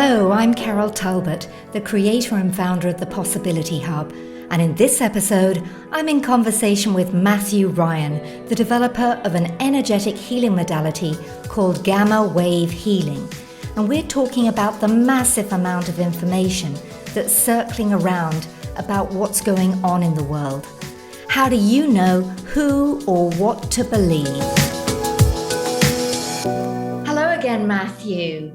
Hello, I'm Carol Talbot, the creator and founder of the Possibility Hub, and in this episode, I'm in conversation with Matthew Ryan, the developer of an energetic healing modality called Gamma Wave Healing. And we're talking about the massive amount of information that's circling around about what's going on in the world. How do you know who or what to believe? Hello again, Matthew.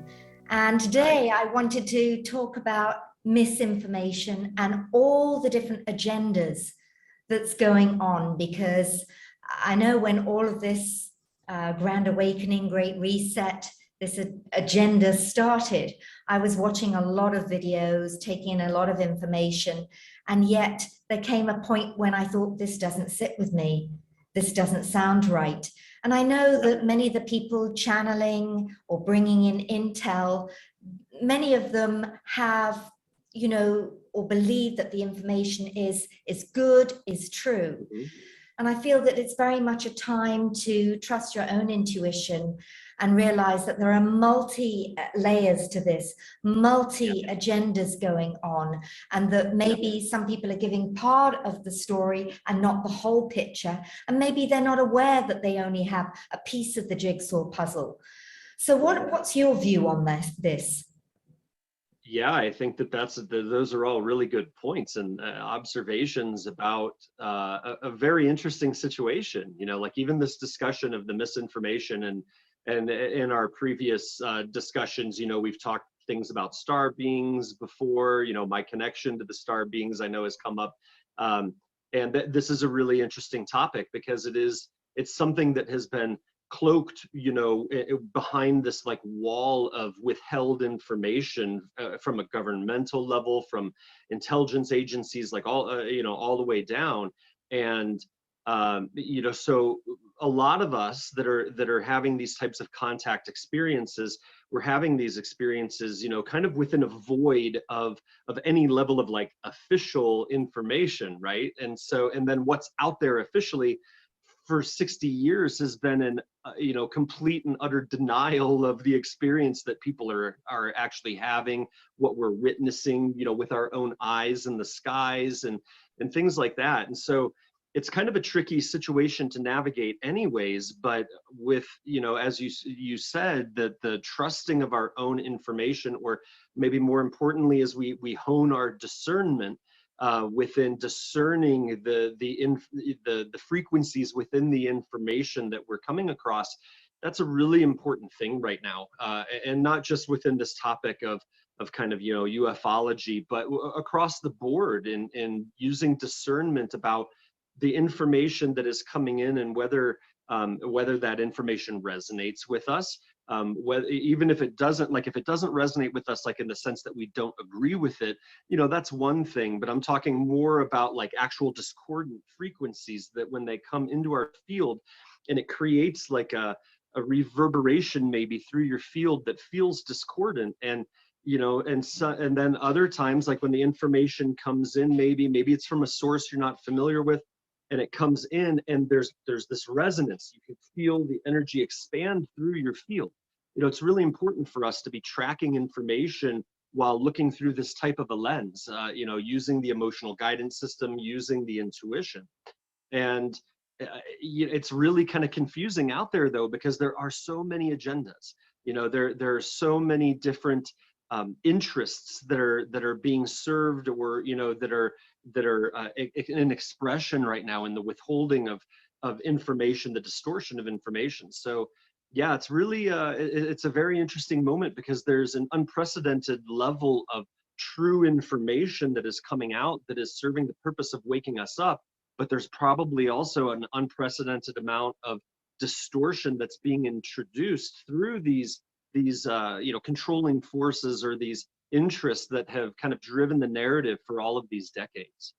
And today I wanted to talk about misinformation and all the different agendas that's going on, because I know when all of this Grand Awakening, Great Reset, this agenda started, I was watching a lot of videos, taking in a lot of information, and yet there came a point when I thought, this doesn't sit with me. This doesn't sound right. And I know that many of the people channeling or bringing in intel, many of them have, or believe that the information is good, is true. Mm-hmm. And I feel that it's very much a time to trust your own intuition and realize that there are multi layers to this, multi agendas going on, and that maybe some people are giving part of the story and not the whole picture. And maybe they're not aware that they only have a piece of the jigsaw puzzle. So what's your view on this? Yeah, I think those are all really good points and observations about a very interesting situation. Like even this discussion of the misinformation, and in our previous discussions, we've talked things about star beings before. My connection to the star beings I know has come up, and this is a really interesting topic because it's something that has been cloaked, behind this like wall of withheld information from a governmental level, from intelligence agencies, like all the way down. And so a lot of us that are having these types of contact experiences, we're having these experiences, kind of within a void of any level of like official information, right? And then what's out there officially for 60 years has been in complete and utter denial of the experience that people are actually having, what we're witnessing, with our own eyes in the skies and things like that. And so it's kind of a tricky situation to navigate anyways, but with, as you said, that the trusting of our own information, or maybe more importantly, as we hone our discernment, within discerning the frequencies within the information that we're coming across, that's a really important thing right now, and not just within this topic of kind of ufology, but across the board, in using discernment about the information that is coming in, and whether that information resonates with us. Even if it doesn't resonate with us, like in the sense that we don't agree with it, that's one thing, but I'm talking more about like actual discordant frequencies that when they come into our field, and it creates like a reverberation maybe through your field that feels discordant. And and then other times, like when the information comes in, maybe it's from a source you're not familiar with, and it comes in and there's this resonance. You can feel the energy expand through your field. It's really important for us to be tracking information while looking through this type of a lens, using the emotional guidance system, using the intuition. And it's really kind of confusing out there though, because there are so many agendas. There are so many different interests that are being served, or that are in expression right now in the withholding of information, the distortion of information. So yeah, it's really it's a very interesting moment, because there's an unprecedented level of true information that is coming out that is serving the purpose of waking us up, but there's probably also an unprecedented amount of distortion that's being introduced through these controlling forces, or these interests that have kind of driven the narrative for all of these decades.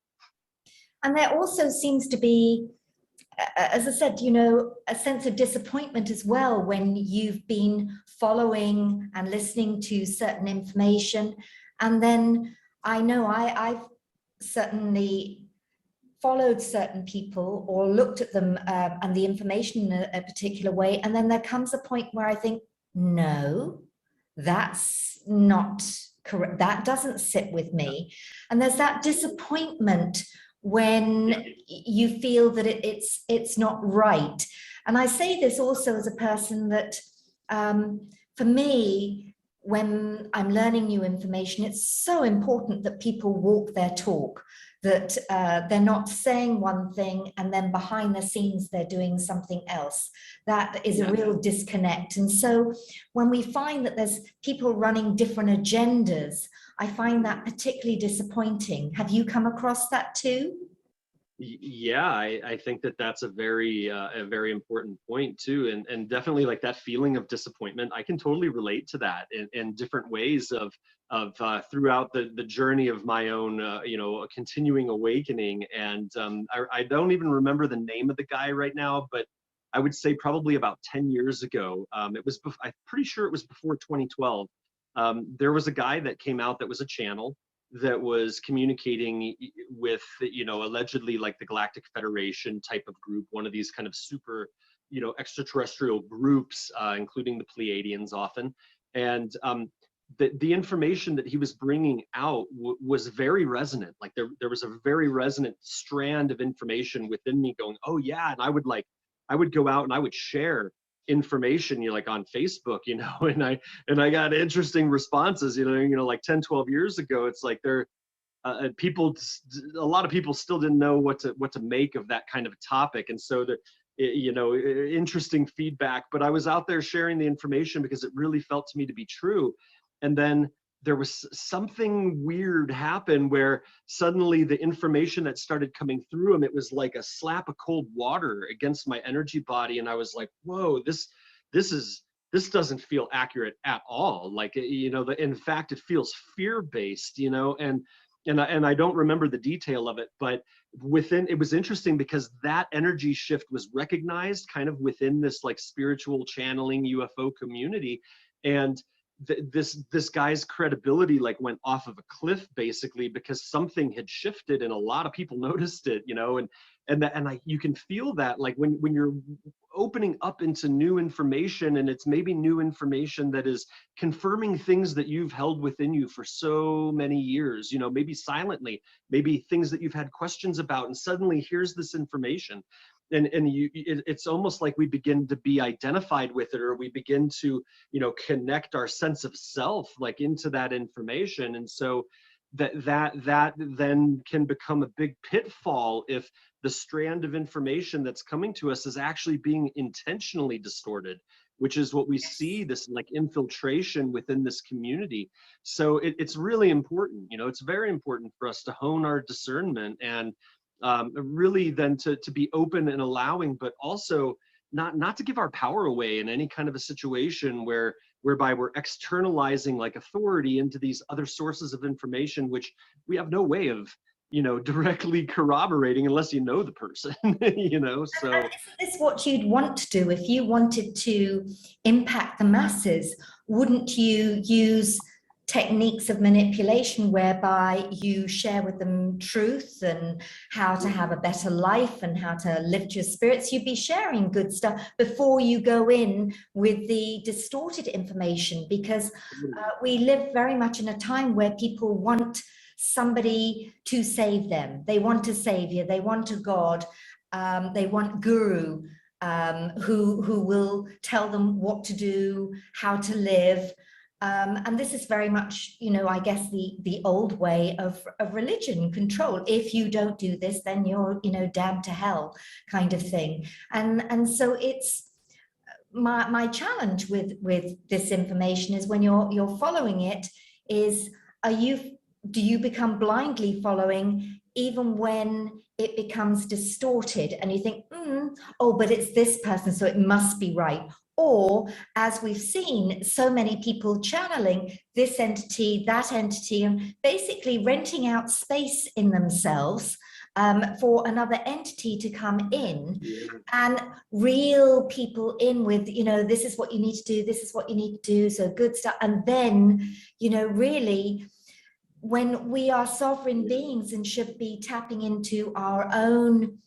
And there also seems to be, as I said, a sense of disappointment as well when you've been following and listening to certain information. And then I know I've certainly followed certain people or looked at them and the information in a particular way. And then there comes a point where I think, no, that's not correct. That doesn't sit with me. And there's that disappointment when you feel that it's not right. And I say this also as a person that, for me, when I'm learning new information, it's so important that people walk their talk, that they're not saying one thing and then behind the scenes they're doing something else. That is a real disconnect. And so when we find that there's people running different agendas, I find that particularly disappointing. Have you come across that too? Yeah, I think that that's a very important point too, and definitely like that feeling of disappointment. I can totally relate to that in different ways of throughout the journey of my own continuing awakening. And I don't even remember the name of the guy right now, but I would say probably about 10 years ago. I'm pretty sure it was before 2012. There was a guy that came out that was a channel that was communicating with, allegedly like the Galactic Federation type of group, one of these kind of super, extraterrestrial groups, including the Pleiadians often. And the information that he was bringing out was very resonant. Like there was a very resonant strand of information within me going, oh yeah. And I would go out and I would share information, like on Facebook, and I got interesting responses, like 10, 12 years ago. It's like a lot of people still didn't know what to make of that kind of topic. And so interesting feedback, but I was out there sharing the information because it really felt to me to be true. And then there was something weird happen where suddenly the information that started coming through him, it was like a slap of cold water against my energy body. And I was like, whoa, this doesn't feel accurate at all. Like, in fact, it feels fear-based, and I don't remember the detail of it, but it was interesting because that energy shift was recognized kind of within this like spiritual channeling UFO community. And this guy's credibility like went off of a cliff basically because something had shifted and a lot of people noticed it, and you can feel that like when you're opening up into new information, and it's maybe new information that is confirming things that you've held within you for so many years, maybe silently, maybe things that you've had questions about, and suddenly here's this information. And it's almost like we begin to be identified with it, or we begin to connect our sense of self like into that information. And so that then can become a big pitfall if the strand of information that's coming to us is actually being intentionally distorted, which is what we see, this like infiltration within this community. So it's really important, it's very important for us to hone our discernment and really then to be open and allowing, but also not to give our power away in any kind of a situation whereby we're externalizing like authority into these other sources of information, which we have no way of directly corroborating unless you know the person. So isn't this what you'd want to do if you wanted to impact the masses? Wouldn't you use techniques of manipulation whereby you share with them truth and how to have a better life and how to lift your spirits? You'd be sharing good stuff before you go in with the distorted information, because we live very much in a time where people want somebody to save them. They want a savior, they want a god, they want guru who will tell them what to do, how to live. And this is very much, I guess the old way of religion, control. If you don't do this, then you're, damned to hell, kind of thing. And so it's my challenge with this information is when you're following it is, do you become blindly following even when it becomes distorted and you think, oh, but it's this person, so it must be right. Or, as we've seen, so many people channeling this entity, that entity, and basically renting out space in themselves for another entity to come in, and reel people in with, this is what you need to do, this is what you need to do, so good stuff. And then, really, when we are sovereign beings and should be tapping into our own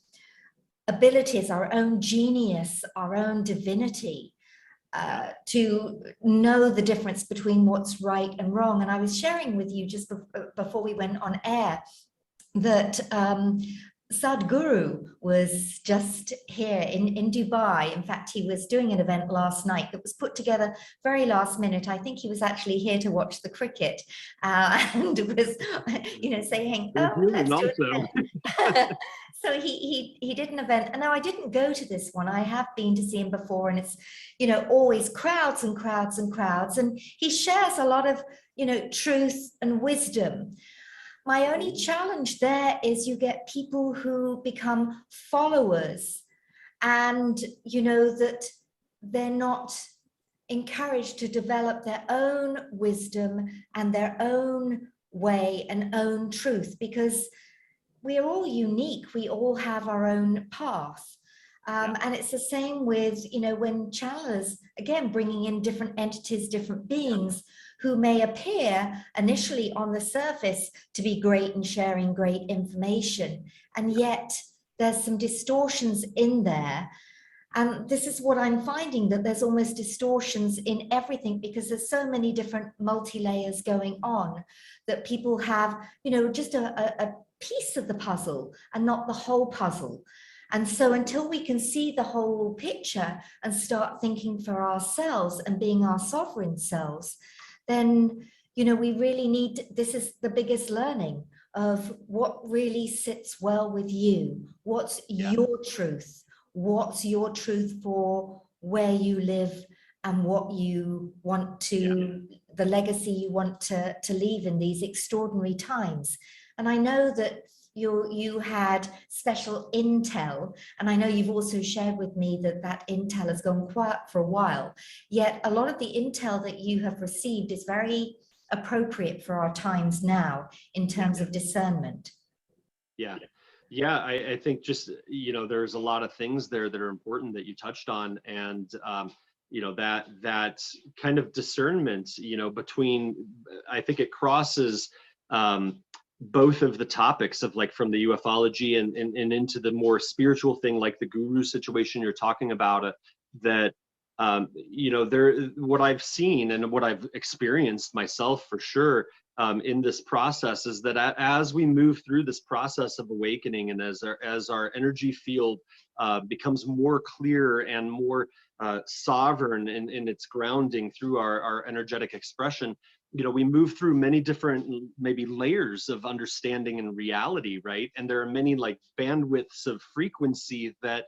abilities, our own genius, our own divinity, to know the difference between what's right and wrong. And I was sharing with you just before we went on air that Sadhguru was just here in Dubai. In fact, he was doing an event last night that was put together very last minute. I think he was actually here to watch the cricket and was, saying, "Oh, let's do it." So he did an event. And now I didn't go to this one. I have been to see him before, and it's always crowds and crowds and crowds. And he shares a lot of truth and wisdom. My only challenge there is you get people who become followers, and that they're not encouraged to develop their own wisdom and their own way and own truth, because we are all unique. We all have our own path. And it's the same with, when channelers, again, bringing in different entities, different beings who may appear initially on the surface to be great and sharing great information. And yet there's some distortions in there. And this is what I'm finding, that there's almost distortions in everything, because there's so many different multi-layers going on that people have, just a piece of the puzzle and not the whole puzzle. And so until we can see the whole picture and start thinking for ourselves and being our sovereign selves, then, we really need, this is the biggest learning of what really sits well with you. What's your truth? What's your truth for where you live and what you want to, the legacy you want to leave in these extraordinary times. And I know that you had special intel, and I know you've also shared with me that intel has gone quiet for a while, yet a lot of the intel that you have received is very appropriate for our times now in terms of discernment. Yeah, I think just, there's a lot of things there that are important that you touched on, and that kind of discernment, between, I think it crosses both of the topics of, like, from the ufology and into the more spiritual thing, like the guru situation you're talking about, that what I've seen and what I've experienced myself for sure in this process is that as we move through this process of awakening, and as our energy field becomes more clear and more sovereign in its grounding through our energetic expression, we move through many different maybe layers of understanding and reality, right? And there are many, like, bandwidths of frequency that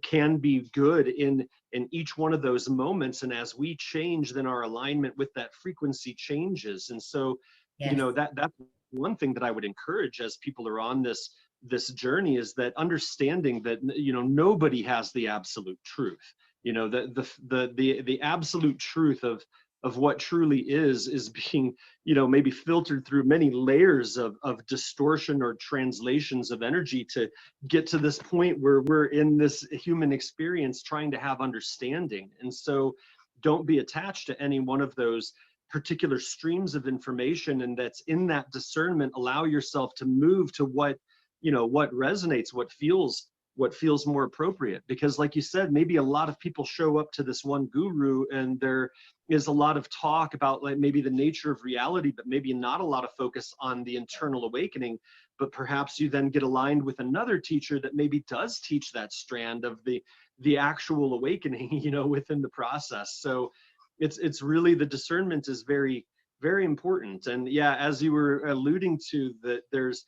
can be good in each one of those moments. And as we change, then our alignment with that frequency changes. And so, that's one thing that I would encourage as people are on this journey, is that understanding that, nobody has the absolute truth. The absolute truth of what truly is being, maybe filtered through many layers of distortion or translations of energy to get to this point where we're in this human experience trying to have understanding. And so don't be attached to any one of those particular streams of information, and that's in that discernment, allow yourself to move to what resonates, what feels more appropriate. Because, like you said, maybe a lot of people show up to this one guru and there is a lot of talk about, like, maybe the nature of reality, but maybe not a lot of focus on the internal awakening. But perhaps you then get aligned with another teacher that maybe does teach that strand of the actual awakening, within the process. So it's really, the discernment is very, very important. And as you were alluding to, that there's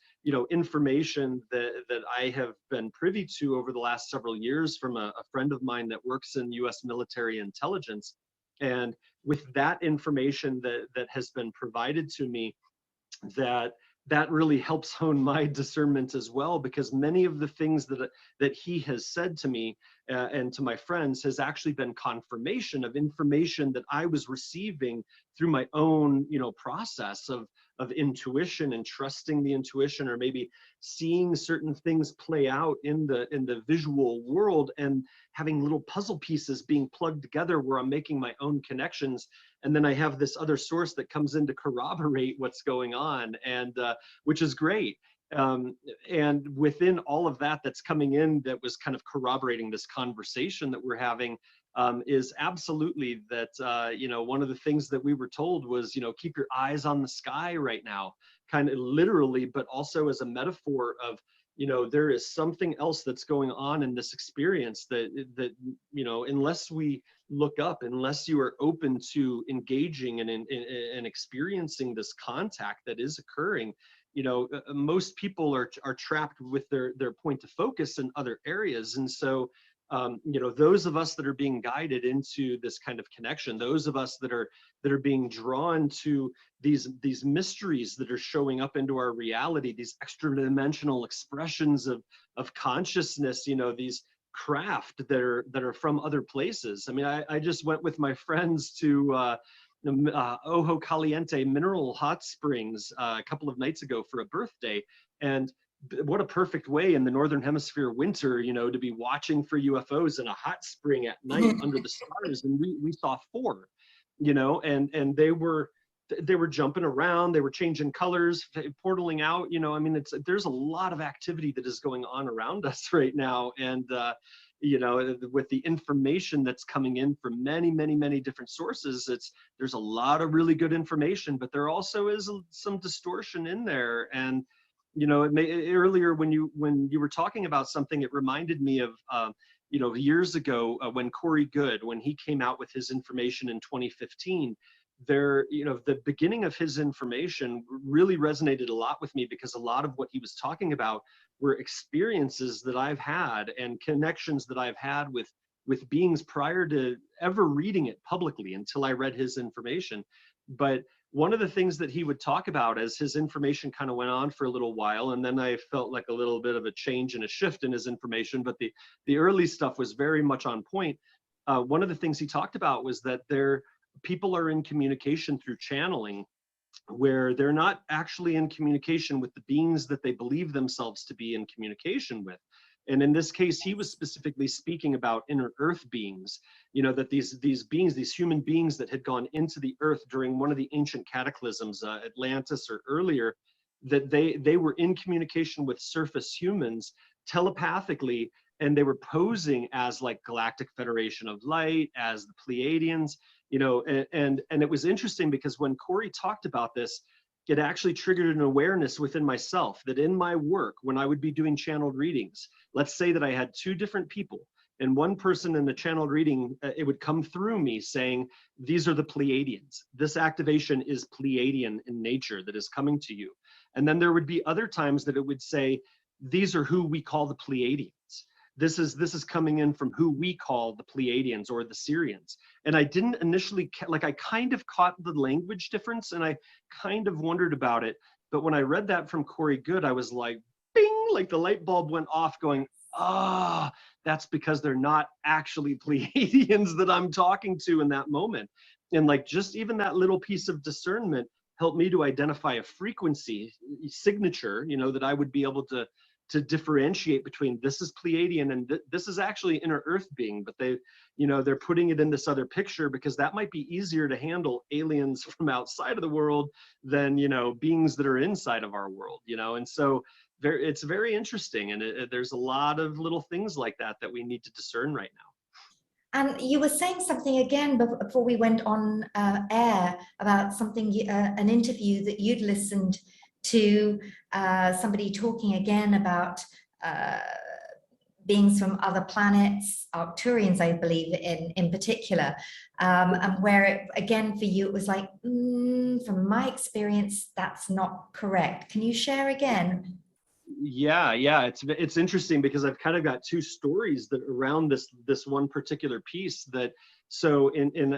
information that I have been privy to over the last several years from a friend of mine that works in U.S. military intelligence. And with that information that has been provided to me, that really helps hone my discernment as well, because many of the things that he has said to me and to my friends has actually been confirmation of information that I was receiving through my own process of intuition and trusting the intuition, or maybe seeing certain things play out in the visual world and having little puzzle pieces being plugged together where I'm making my own connections. And then I have this other source that comes in to corroborate what's going on, and which is great. And within all of that that's coming in, that was kind of corroborating this conversation that we're having, is absolutely that, one of the things that we were told was, keep your eyes on the sky right now, kind of literally, but also as a metaphor of, there is something else that's going on in this experience that unless we look up, unless you are open to engaging and experiencing this contact that is occurring, most people are trapped with their point of focus in other areas. And so those of us that are being guided into this kind of connection, those of us that are being drawn to these mysteries that are showing up into our reality, these extra dimensional expressions of consciousness, these craft that are from other places. I mean, I just went with my friends to Ojo Caliente mineral hot springs a couple of nights ago for a birthday, and what a perfect way in the northern hemisphere winter, to be watching for UFOs in a hot spring at night under the stars. And we saw 4, and they were jumping around, they were changing colors, portaling out. I mean, there's a lot of activity that is going on around us right now. And with the information that's coming in from many, many, many different sources, there's a lot of really good information, but there also is some distortion in there. And earlier when you were talking about something, it reminded me of years ago when Corey Goode, when he came out with his information in 2015. The beginning of his information really resonated a lot with me, because a lot of what he was talking about were experiences that I've had and connections that I've had with beings prior to ever reading it publicly until I read his information. But one of the things that he would talk about as his information kind of went on for a little while, and then I felt like a little bit of a change and a shift in his information, but the early stuff was very much on point. One of the things he talked about was that people are in communication through channeling, where they're not actually in communication with the beings that they believe themselves to be in communication with. And in this case, he was specifically speaking about inner earth beings, that these beings, these human beings that had gone into the earth during one of the ancient cataclysms, Atlantis or earlier, that they were in communication with surface humans telepathically, and they were posing as like Galactic Federation of Light, as the Pleiadians, and it was interesting because when Corey talked about this, it actually triggered an awareness within myself that in my work, when I would be doing channeled readings, let's say that I had 2 different people, and one person in the channeled reading, it would come through me saying, these are the Pleiadians. This activation is Pleiadian in nature that is coming to you. And then there would be other times that it would say, these are who we call the Pleiadians. This is coming in from who we call the Pleiadians or the Syrians. And I didn't initially, I kind of caught the language difference and I kind of wondered about it. But when I read that from Corey Goode, I was like, bing, like the light bulb went off going, that's because they're not actually Pleiadians that I'm talking to in that moment. And like just even that little piece of discernment helped me to identify a frequency signature, that I would be able to differentiate between this is Pleiadian and this is actually inner earth being, but they're putting it in this other picture because that might be easier to handle aliens from outside of the world than, beings that are inside of our world, and so it's very interesting. And there's a lot of little things like that we need to discern right now. And you were saying something again before we went on air about something, an interview that you'd listened to, somebody talking again about beings from other planets, Arcturians, I believe, in particular, and where again for you it was like, from my experience, that's not correct. Can you share again? Yeah, it's interesting because I've kind of got 2 stories that around this one particular piece. That so in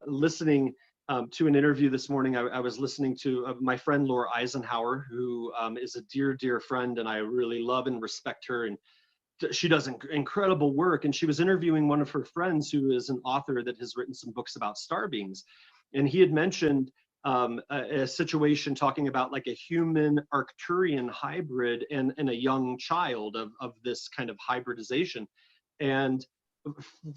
listening to an interview this morning, I was listening to my friend Laura Eisenhower, who is a dear friend, and I really love and respect her, and she does incredible work. And she was interviewing one of her friends who is an author that has written some books about star beings, and he had mentioned a situation talking about like a human Arcturian hybrid and a young child of this kind of hybridization. And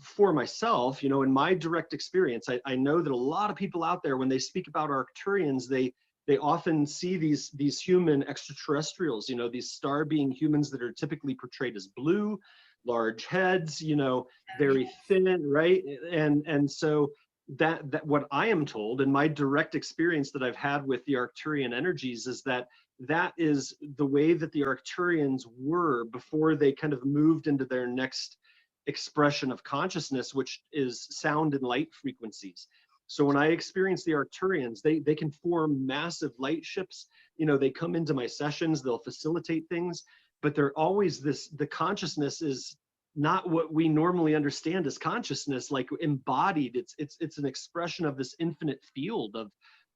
for myself, in my direct experience, I know that a lot of people out there, when they speak about Arcturians, they often see these human extraterrestrials, these star being humans that are typically portrayed as blue. large heads, you know, very thin, right? And so that what I am told, and my direct experience that I've had with the Arcturian energies, is that that is the way that the Arcturians were before they kind of moved into their next expression of consciousness, which is sound and light frequencies. So when I experience the Arcturians, they can form massive light ships. You know, they come into my sessions, they'll facilitate things, but they're always the consciousness is not what we normally understand as consciousness, like embodied. It's an expression of this infinite field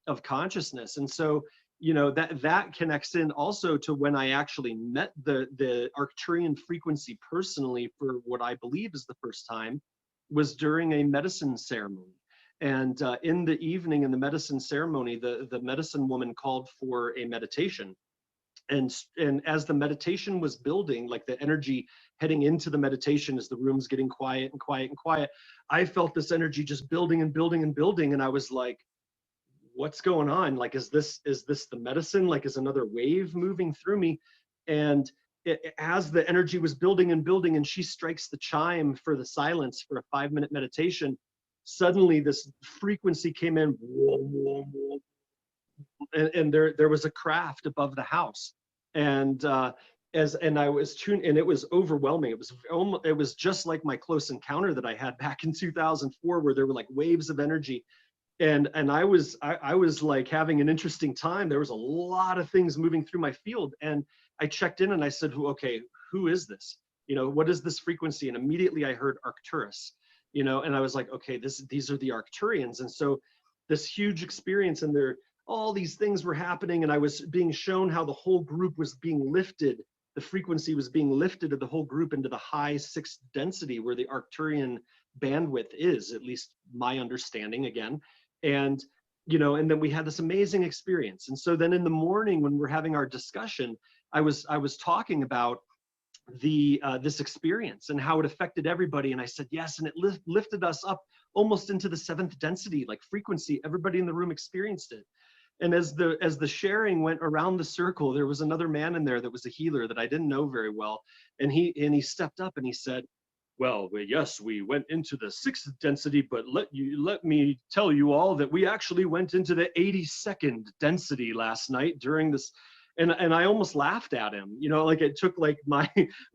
of consciousness. And so, you know, that connects in also to when I actually met the Arcturian frequency personally for what I believe is the first time, was during a medicine ceremony. And in the evening, in the medicine ceremony, the medicine woman called for a meditation. And as the meditation was building, like the energy heading into the meditation, as the room's getting quiet and quiet and quiet, I felt this energy just building and building and building. And I was like, what's going on? Like, is this the medicine? Like, is another wave moving through me? And as the energy was building and building, and she strikes the chime for the silence for a 5-minute meditation, suddenly this frequency came in, and there was a craft above the house. And and I was tuned, and it was overwhelming. It was just like my close encounter that I had back in 2004, where there were like waves of energy. And I was like having an interesting time. There was a lot of things moving through my field, and I checked in and I said, okay, who is this? You know, what is this frequency? And immediately I heard Arcturus, you know, and I was like, okay, these are the Arcturians. And so this huge experience, and all these things were happening, and I was being shown how the whole group was being lifted. The frequency was being lifted of the whole group into the high 6th density, where the Arcturian bandwidth is, at least my understanding again. And, you know, and then we had this amazing experience. And so then in the morning, when we're having our discussion, I was talking about this experience and how it affected everybody. And I said, yes, and it lifted us up almost into the 7th density, like frequency. Everybody in the room experienced it. And as the sharing went around the circle, there was another man in there that was a healer that I didn't know very well. And he stepped up and he said, well, yes, we went into the 6th density, but let me tell you all that we actually went into the 82nd density last night during this. And I almost laughed at him, you know, like it took like my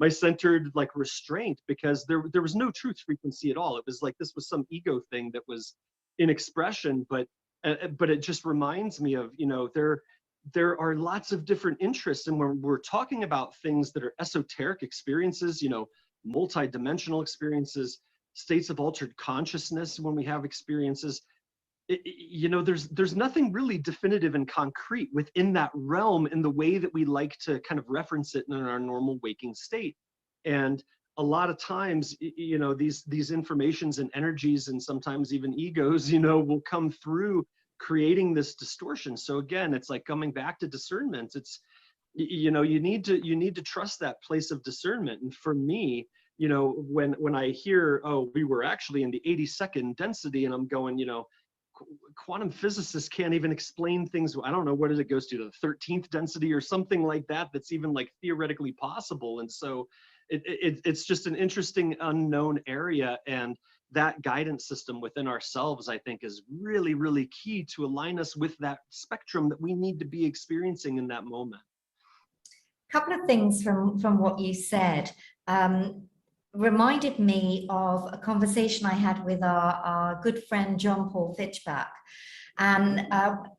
centered like restraint, because there was no truth frequency at all. It was like this was some ego thing that was in expression, but it just reminds me of, you know, there are lots of different interests, and when we're talking about things that are esoteric experiences, you know, multi-dimensional experiences, states of altered consciousness, when we have experiences, you know, there's nothing really definitive and concrete within that realm in the way that we like to kind of reference it in our normal waking state. And a lot of times, you know, these informations and energies, and sometimes even egos, you know, will come through creating this distortion. So again, it's like coming back to discernment. It's, you know, you need to trust that place of discernment. And for me, you know, when I hear, oh, we were actually in the 82nd density, and I'm going, you know, quantum physicists can't even explain things. I don't know, what it goes to the 13th density or something like that, that's even like theoretically possible. And so it's just an interesting unknown area, and that guidance system within ourselves, I think, is really, really key to align us with that spectrum that we need to be experiencing in that moment. Couple of things from what you said reminded me of a conversation I had with our good friend John Paul Fitchback. And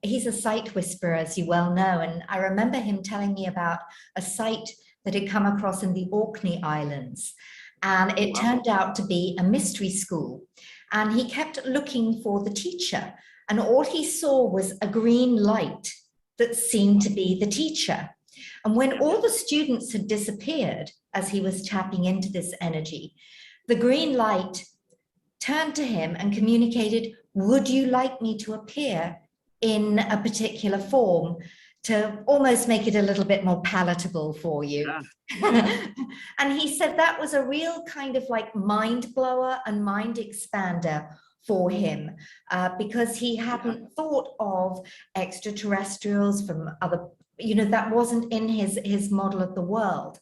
he's a sight whisperer, as you well know. And I remember him telling me about a site that had come across in the Orkney Islands. And it turned out to be a mystery school. And he kept looking for the teacher. And all he saw was a green light that seemed to be the teacher. And when all the students had disappeared, as he was tapping into this energy, the green light turned to him and communicated, would you like me to appear in a particular form, to almost make it a little bit more palatable for you? Yeah. And he said that was a real kind of like mind blower and mind expander for him, because he hadn't thought of extraterrestrials from other, you know, that wasn't in his model of the world.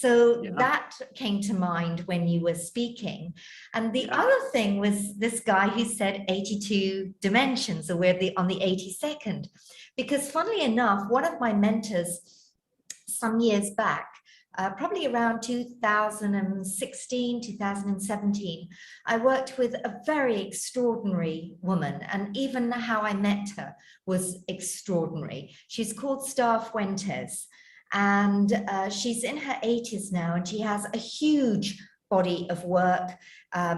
So Yeah. that came to mind when you were speaking. And the Yeah. other thing was this guy who said 82 dimensions, so we're on the 82nd. Because funnily enough, one of my mentors some years back, probably around 2016, 2017, I worked with a very extraordinary woman, and even how I met her was extraordinary. She's called Star Fuentes, and she's in her 80s now, and she has a huge body of work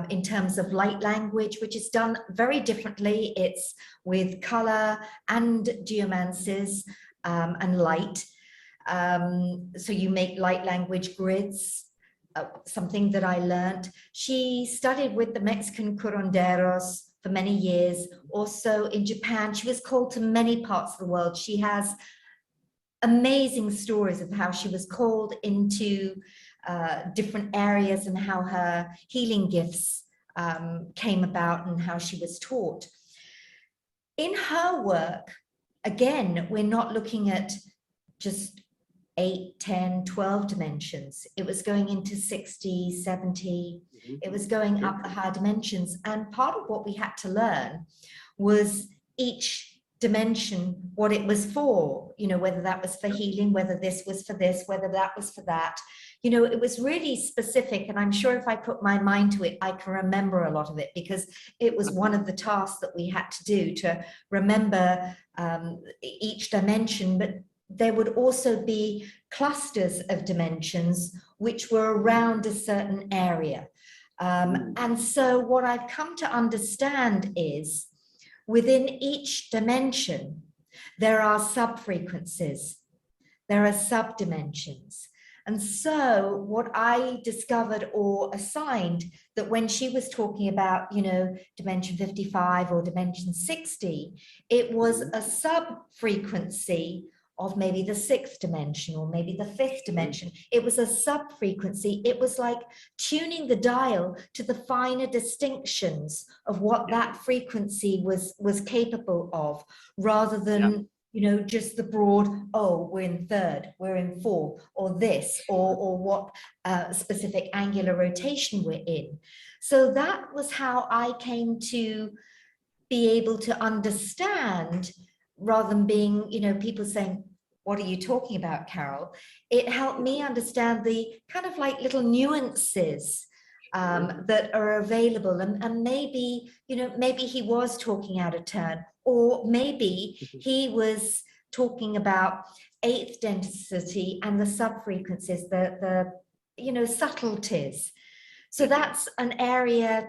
in terms of light language, which is done very differently. It's with color and geomancies and light. So you make light language grids, something that I learned. She studied with the Mexican curanderos for many years. Also in Japan, she was called to many parts of the world. She has amazing stories of how she was called into different areas and how her healing gifts came about and how she was taught. In her work, again, we're not looking at just 8, 10, 12 dimensions. It was going into 60, 70. It was going up the higher dimensions. And part of what we had to learn was each dimension, what it was for, you know, whether that was for healing, whether this was for this, whether that was for that. You know, it was really specific. And I'm sure if I put my mind to it, I can remember a lot of it, because it was one of the tasks that we had to do, to remember each dimension. But there would also be clusters of dimensions which were around a certain area. And so what I've come to understand is within each dimension, there are sub-frequencies, there are sub-dimensions. And so what I discovered or assigned, that when she was talking about, you know, dimension 55 or dimension 60, it was a sub-frequency of maybe the 6th dimension or maybe the 5th dimension. It was a sub-frequency. It was like tuning the dial to the finer distinctions of what that frequency was capable of, rather than you know, just the broad, oh, we're in 3rd, we're in 4th, or this, or what specific angular rotation we're in. So that was how I came to be able to understand, rather than being, you know, people saying, what are you talking about, Carol? It helped me understand the kind of like little nuances that are available. And maybe, you know, maybe he was talking out of turn, or maybe he was talking about 8th density and the sub-frequencies, the you know, subtleties. So that's an area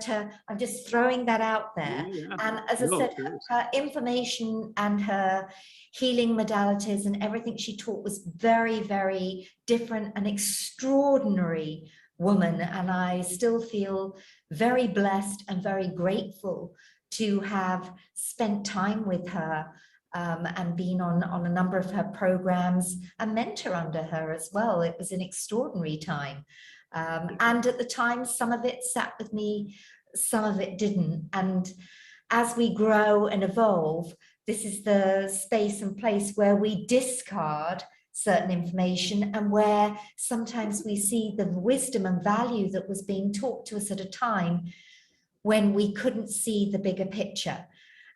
I'm just throwing that out there. And as I said, her information and her healing modalities and everything she taught was very, very different, and extraordinary woman. And I still feel very blessed and very grateful to have spent time with her and been on a number of her programs and mentor under her as well. It was an extraordinary time. And at the time, some of it sat with me, some of it didn't. And as we grow and evolve, this is the space and place where we discard certain information, and where sometimes we see the wisdom and value that was being taught to us at a time when we couldn't see the bigger picture.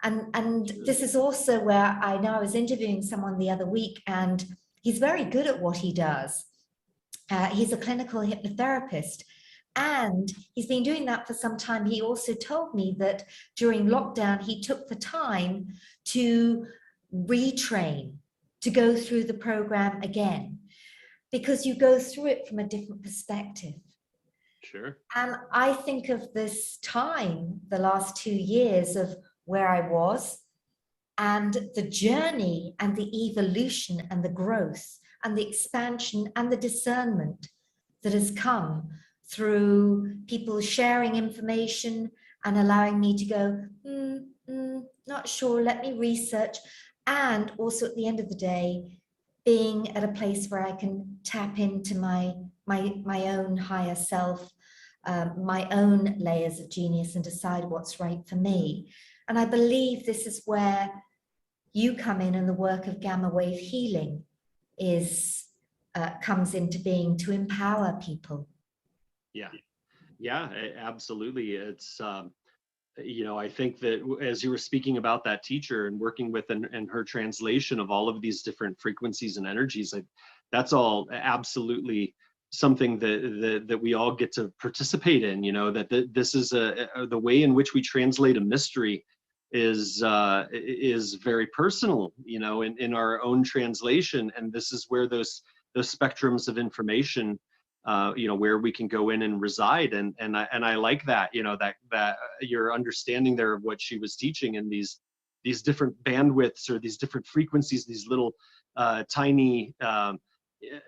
And this is also where I know I was interviewing someone the other week, and he's very good at what he does. He's a clinical hypnotherapist, and he's been doing that for some time. He also told me that during lockdown, he took the time to retrain, to go through the program again, because you go through it from a different perspective. Sure. And I think of this time, the last 2 years, of where I was and the journey and the evolution and the growth and the expansion and the discernment that has come through people sharing information and allowing me to go, not sure, let me research. And also at the end of the day, being at a place where I can tap into my own higher self, my own layers of genius, and decide what's right for me. And I believe this is where you come in, and the work of gamma wave healing is comes into being to empower people. Yeah, yeah, absolutely. It's you know, I think that as you were speaking about that teacher and working with and her translation of all of these different frequencies and energies, that's all absolutely something that we all get to participate in. You know, that this is the way in which we translate a mystery is very personal. You know, in our own translation, and this is where those spectrums of information, you know, where we can go in and reside. And I like that, you know, that your understanding there of what she was teaching, and these different bandwidths or these different frequencies, these little tiny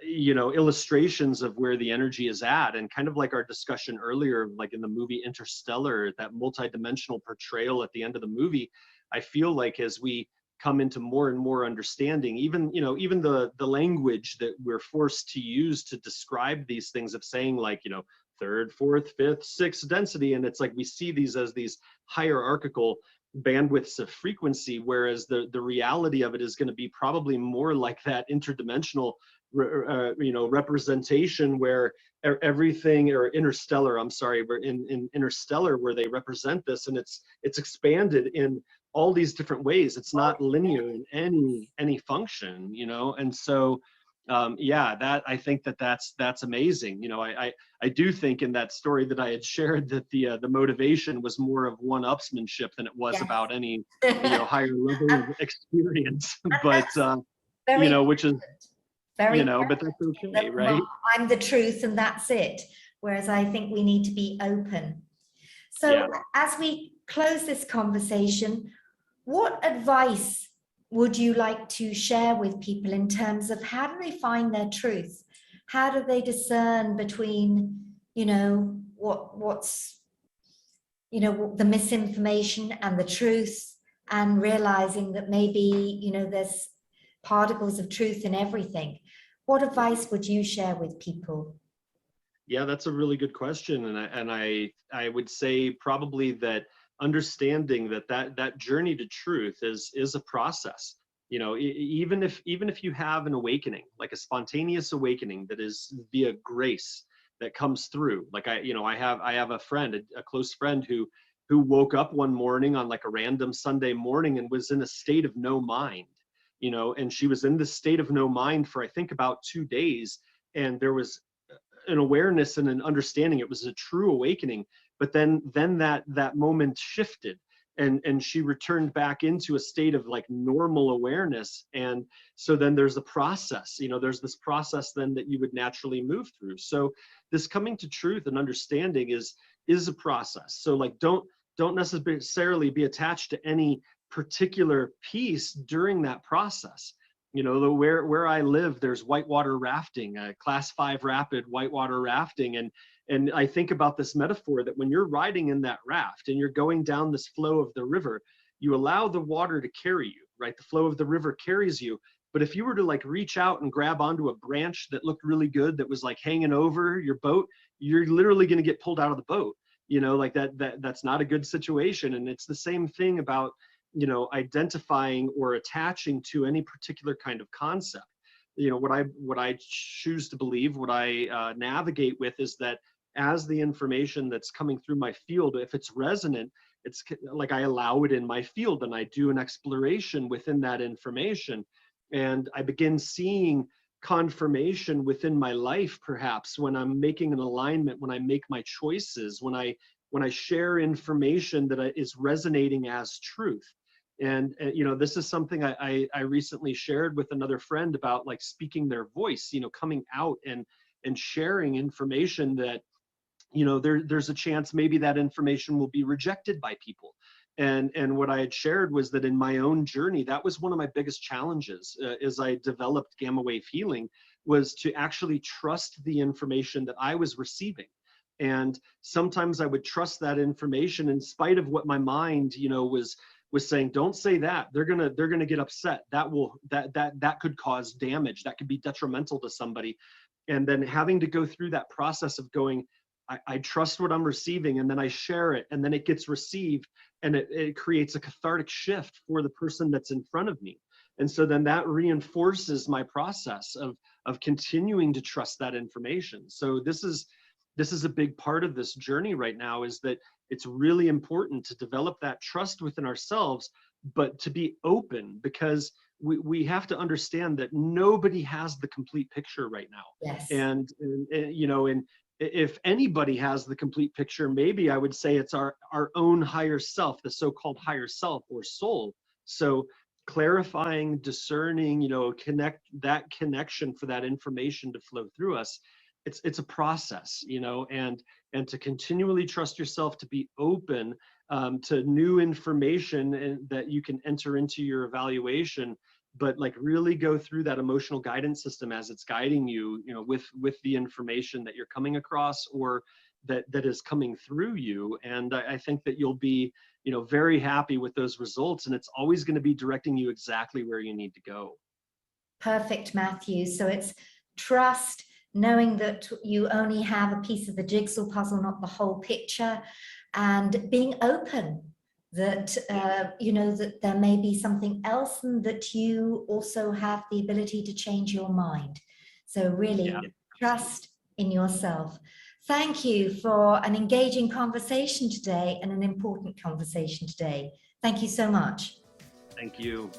you know, illustrations of where the energy is at. And kind of like our discussion earlier, like in the movie Interstellar, that multidimensional portrayal at the end of the movie, I feel like as we come into more and more understanding, even, you know, even the language that we're forced to use to describe these things, of saying, like, you know, third, fourth, fifth, sixth density, and it's like we see these as these hierarchical bandwidths of frequency, whereas the reality of it is going to be probably more like that interdimensional you know, representation, where everything, or interstellar, I'm sorry, where in Interstellar, where they represent this, and it's expanded in all these different ways. It's not linear in any function, you know. And so yeah, that, I think that's amazing. You know, I do think in that story that I had shared, that the motivation was more of one-upsmanship than it was Yes. about any, you know, higher level of experience. But Very you know, which is, very you know, but that's okay, right? well, I'm the truth and that's it. Whereas I think we need to be open. So Yeah. as we close this conversation, what advice would you like to share with people in terms of how do they find their truth? How do they discern between, you know, what's, you know, the misinformation and the truth, and realizing that maybe, you know, there's particles of truth in everything? What advice would you share with people? Yeah, that's a really good question, and I would say probably that understanding that journey to truth is a process. You know, even if you have an awakening, like a spontaneous awakening that is via grace that comes through. Like you know, I have a friend, a close friend, who woke up one morning on like a random Sunday morning and was in a state of no mind. You know, and she was in this state of no mind for, I think, about 2 days, and there was an awareness and an understanding. It was a true awakening. But then that moment shifted, and she returned back into a state of like normal awareness. And so then there's a process, you know, there's this process then that you would naturally move through. So this coming to truth and understanding is a process. So like don't necessarily be attached to any particular piece during that process. You know, where I live, there's whitewater rafting, class 5 rapid whitewater rafting. And I think about this metaphor that when you're riding in that raft and you're going down this flow of the river, you allow the water to carry you, right? The flow of the river carries you. But if you were to like reach out and grab onto a branch that looked really good, that was like hanging over your boat, you're literally going to get pulled out of the boat. You know, like that's not a good situation. And it's the same thing about, you know, identifying or attaching to any particular kind of concept. You know, what I choose to believe, what I navigate with, is that as the information that's coming through my field, if it's resonant, it's like I allow it in my field, and I do an exploration within that information, and I begin seeing confirmation within my life, perhaps when I'm making an alignment, when I make my choices, when I share information that is resonating as truth. And you know, this is something I recently shared with another friend about, like speaking their voice, you know, coming out and sharing information that, you know, there's a chance maybe that information will be rejected by people. And what I had shared was that in my own journey, that was one of my biggest challenges as I developed gamma wave healing, was to actually trust the information that I was receiving. And sometimes I would trust that information in spite of what my mind, you know, was saying. Don't say that, they're gonna get upset, that could cause damage, that could be detrimental to somebody. And then having to go through that process of going, I trust what I'm receiving, and then I share it, and then it gets received, and it creates a cathartic shift for the person that's in front of me. And so then that reinforces my process of continuing to trust that information. So this is a big part of this journey right now, is that it's really important to develop that trust within ourselves, but to be open, because we have to understand that nobody has the complete picture right now. Yes. And you know, and if anybody has the complete picture, maybe I would say it's our own higher self, the so-called higher self or soul. So clarifying, discerning, you know, that connection for that information to flow through us, it's a process, you know, and to continually trust yourself, to be open to new information and that you can enter into your evaluation, but like really go through that emotional guidance system as it's guiding you, you know, with the information that you're coming across, or that is coming through you. And I think that you'll be, you know, very happy with those results, and it's always going to be directing you exactly where you need to go. Perfect, Matthew. So it's trust, knowing that you only have a piece of the jigsaw puzzle, not the whole picture, and being open that, you know, that there may be something else, and that you also have the ability to change your mind. So really, Yeah. trust in yourself. Thank you for an engaging conversation today, and an important conversation today. Thank you so much. Thank you.